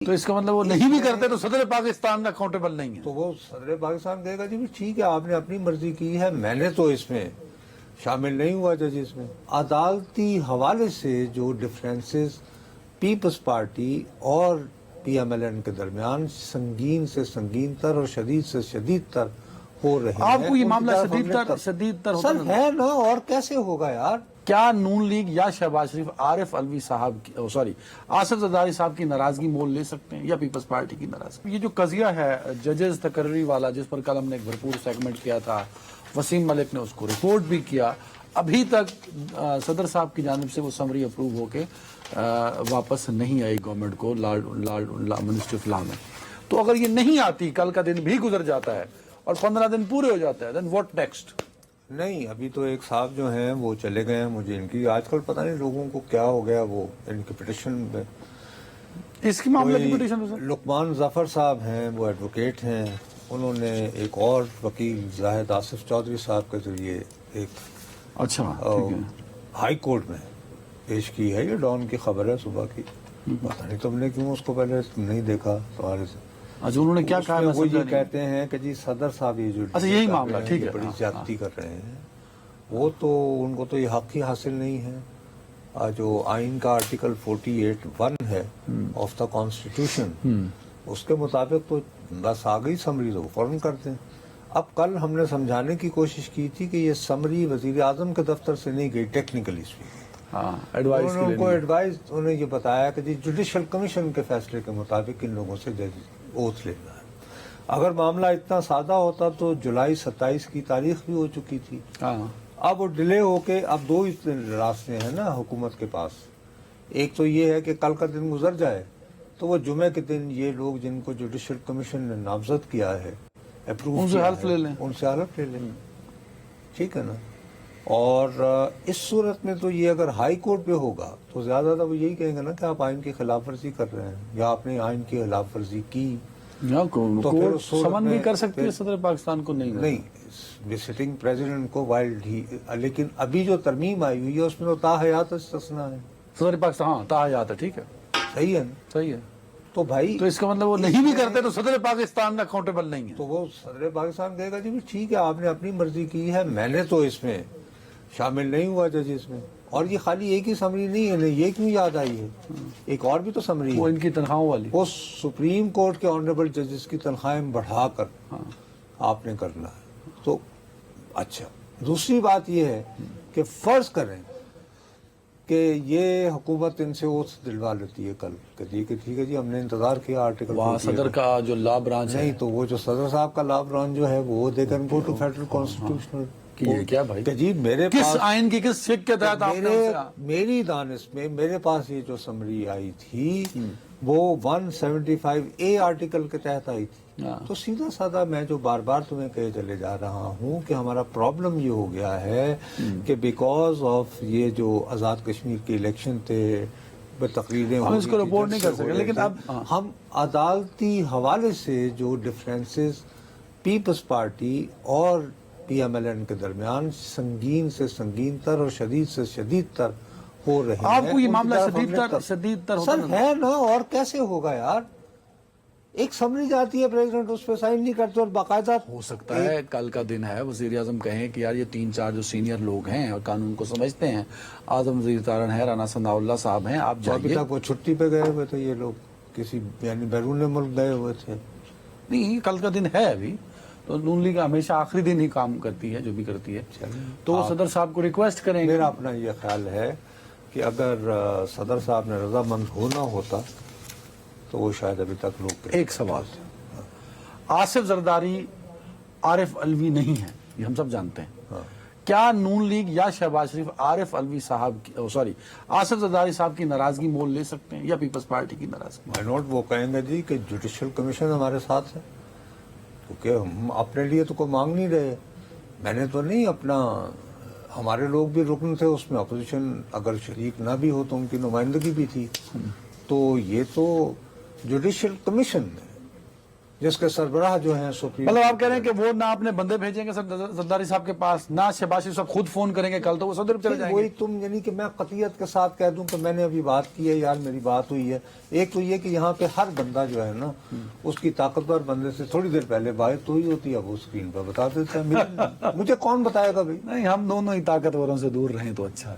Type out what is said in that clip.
تو اس کا مطلب وہ نہیں بھی کرتے تو صدر پاکستان اکاؤنٹیبل نہیں ہے. تو وہ صدر پاکستان کہے گا جی ٹھیک ہے آپ نے اپنی مرضی کی ہے، میں نے تو اس میں شامل نہیں ہوا ججز میں. عدالتی حوالے سے جو ڈفرینسز پیپلز پارٹی اور پی ایم ایل این کے درمیان سنگین سے سنگین تر اور شدید سے شدید تر ہو رہے ہیں. آپ کو یہ معاملہ شدید تر ہوتا سر ہے نا، اور کیسے ہوگا یار؟ کیا نون لیگ یا شہباز شریف عارف الوی صاحب آصف زرداری صاحب کی ناراضگی مول لے سکتے ہیں یا پیپلز پارٹی کی ناراضگی؟ یہ جو قضیہ ہے ججز تقرری والا جس پر کل ہم نے ایک بھرپور سیگمنٹ کیا تھا، وسیم ملک نے اس کو رپورٹ بھی کیا، ابھی تک صدر صاحب کی جانب سے وہ سمری اپروو ہو کے واپس نہیں آئی گورنمنٹ کو منسٹری آف لا میں. تو اگر یہ نہیں آتی، کل کا دن بھی گزر جاتا ہے اور 15 دن پورے ہو جاتا ہے، then what next؟ نہیں، ابھی تو ایک صاحب جو ہیں وہ چلے گئے ہیں. مجھے ان کی آج کل پتہ نہیں لوگوں کو کیا ہو گیا، وہ ان کی پٹیشن میں اس کی معاملہ کی پٹیشن لقمان ظفر صاحب ہیں، وہ ایڈوکیٹ ہیں. انہوں نے ایک اور وکیل زاہد آصف چودھری صاحب کے ذریعے ایک اچھا ہائی کورٹ میں پیش کی ہے. یہ ڈان کی خبر ہے صبح کی. پتہ نہیں تم نے کیوں اس کو پہلے نہیں دیکھا تمہارے سے. اچھا انہوں نے کیا کہا؟ وہ یہ کہتے ہیں کہ جی صدر صاحب یہ جو اچھا یہی معاملہ ٹھیک ہے، بڑی زیادتی کر رہے ہیں. وہ تو ان کو تو یہ حق ہی حاصل نہیں ہے. جو آئین کا آرٹیکل 48(1) ہے آف دا کانسٹیٹیوشن، اس کے مطابق تو بس آ گئی سمری تو فوراً کرتے ہیں. اب کل ہم نے سمجھانے کی کوشش کی تھی کہ یہ سمری وزیر اعظم کے دفتر سے نہیں گئی، ٹیکنیکلی انہوں نے ان کو ایڈوائز انہیں یہ بتایا کہ جی جوڈیشل کمیشن کے فیصلے کے مطابق ان لوگوں سے اوتھ لینا ہے. اگر معاملہ اتنا سادہ ہوتا تو جولائی 27 کی تاریخ بھی ہو چکی تھی. اب وہ ڈیلے ہو کے اب دو راستے ہیں نا حکومت کے پاس. ایک تو یہ ہے کہ کل کا دن گزر جائے تو وہ جمعے کے دن یہ لوگ جن کو جوڈیشل کمیشن نے نامزد کیا ہے اپروو ان سے حلف لے لیں، ان سے حلف لے لیں. ٹھیک ہے نا. اور اس صورت میں تو یہ اگر ہائی کورٹ پہ ہوگا تو زیادہ تر وہ یہی کہیں گے نا کہ آپ آئین کی خلاف ورزی کر رہے ہیں یا آپ نے آئین کی خلاف ورزی کی. تو پھر سمن بھی کر سکتی ہے صدر پاکستان کو. نہیں وزٹنگ پریزیڈنٹ کو وائلڈ ہی. لیکن ابھی جو ترمیم آئی ہوئی ہے اس میں تو تاحیات استثناء ہے. صدر پاکستان ہاں تاحیات ہے. ٹھیک ہے، صحیح ہے نا. صحیح ہے. تو بھائی تو اس کا مطلب وہ نہیں بھی کرتے تو صدر پاکستان اکاؤنٹیبل نہیں ہے. تو وہ صدر پاکستان کہے گا جی ٹھیک ہے آپ نے اپنی مرضی کی ہے، میں نے تو اس میں شامل نہیں ہوا ججز میں. اور یہ خالی ایک ہی سمری نہیں ہے، یہ کیوں یاد آئی ہے؟ ایک اور بھی تو سمری ہے، وہ ان کی تنخواہوں والی. وہ سپریم کورٹ کے آنریبل ججز کی تنخواہیں بڑھا کر آپ نے کرنا ہے. تو اچھا دوسری بات یہ ہے کہ فرض کریں کہ یہ حکومت ان سے اوتھ دلوا لیتی ہے کل کہ ٹھیک ہے جی ہم نے انتظار کیا آرٹیکل وہاں صدر کا جو لا برانچ ہے نہیں تو وہ جو صدر صاحب کا لا برانچ جو ہے وہ دے کر گو ٹو فیڈرل کانسٹیٹیوشنل. کیا بھائی جی میرے کس پاس آئین کی کس سکھ کے تحت آپ نے میری دانش میں میرے پاس یہ جو سمری آئی تھی وہ 175A آرٹیکل کے تحت آئی تھی. تو سیدھا سادہ میں جو بار بار تمہیں کہے چلے جا رہا ہوں کہ ہمارا پرابلم یہ ہو گیا ہے کہ بیکاز آف یہ جو آزاد کشمیر کے الیکشن تھے تقریریں ہم اس کو رپورٹ نہیں کر سکے. لیکن اب ہم عدالتی حوالے سے جو ڈفرینسز پیپلز پارٹی اور پی ایم ایل این کے درمیان سنگین سے سنگین تر اور شدید سے شدید تر ہو رہے ہیں. آپ کو یہ معاملہ شدید تر سر ہے نا، اور کیسے ہوگا یار؟ ایک سمری جاتی ہے پریزیڈنٹ اس پہ سائن نہیں کرتے اور باقاعدہ ہو سکتا ہے کل کا دن ہے وزیر اعظم کہیں کہ یار یہ 3-4 جو سینئر لوگ ہیں اور قانون کو سمجھتے ہیں، اعظم وزیر تارن ہے، رانا ثناء اللہ صاحب ہیں، آپ جائیے. ابھی تک وہ چھٹی پہ گئے ہوئے تھے یہ لوگ، کسی یعنی بیرون ملک گئے ہوئے تھے. نہیں کل کا دن ہے ابھی تو نون لیگ ہمیشہ آخری دن ہی کام کرتی ہے جو بھی کرتی ہے. تو وہ صدر صاحب کو ریکویسٹ کریں. میرا اپنا یہ خیال ہے کہ اگر صدر صاحب نے رضامند ہونا ہوتا تو وہ شاید ابھی تک لوگ. ایک سوال، آصف زرداری عارف الوی نہیں ہے، یہ ہم سب جانتے ہیں. کیا نون لیگ یا شہباز شریف عارف الوی صاحب آصف زرداری صاحب کی ناراضگی مول لے سکتے ہیں یا پیپلز پارٹی کی ناراضگی؟ Why not? وہ کہیں گے جی کہ جوڈیشل کمیشن ہمارے ساتھ ہے کیونکہ ہم اپنے لیے تو کوئی مانگ نہیں رہے. میں نے تو نہیں اپنا، ہمارے لوگ بھی رکن تھے اس میں، اپوزیشن اگر شریک نہ بھی ہو تو ان کی نمائندگی بھی تھی. تو یہ تو جوڈیشل کمیشن ہے جس کے سربراہ جو ہیں سپریم مطلب آپ کہہ رہے ہیں کہ وہ نہ اپنے بندے بھیجیں گے زرداری صاحب کے پاس، نہ شہباز شریف صاحب خود فون کریں گے کل، تو وہ سعودی عرب چلے جائیں گے. وہی تم یعنی کہ میں قطعیت کے ساتھ کہہ دوں کہ میں نے ابھی بات کی ہے یار، میری بات ہوئی ہے. ایک تو یہ کہ یہاں پہ ہر بندہ جو ہے نا اس کی طاقتور بندے سے تھوڑی دیر پہلے بات تو ہی ہوتی ہے، وہ اسکرین پر بتا دیتا ہے. مجھے کون بتائے گا بھائی؟ نہیں، ہم دونوں ہی طاقتوروں سے دور رہیں تو اچھا ہے.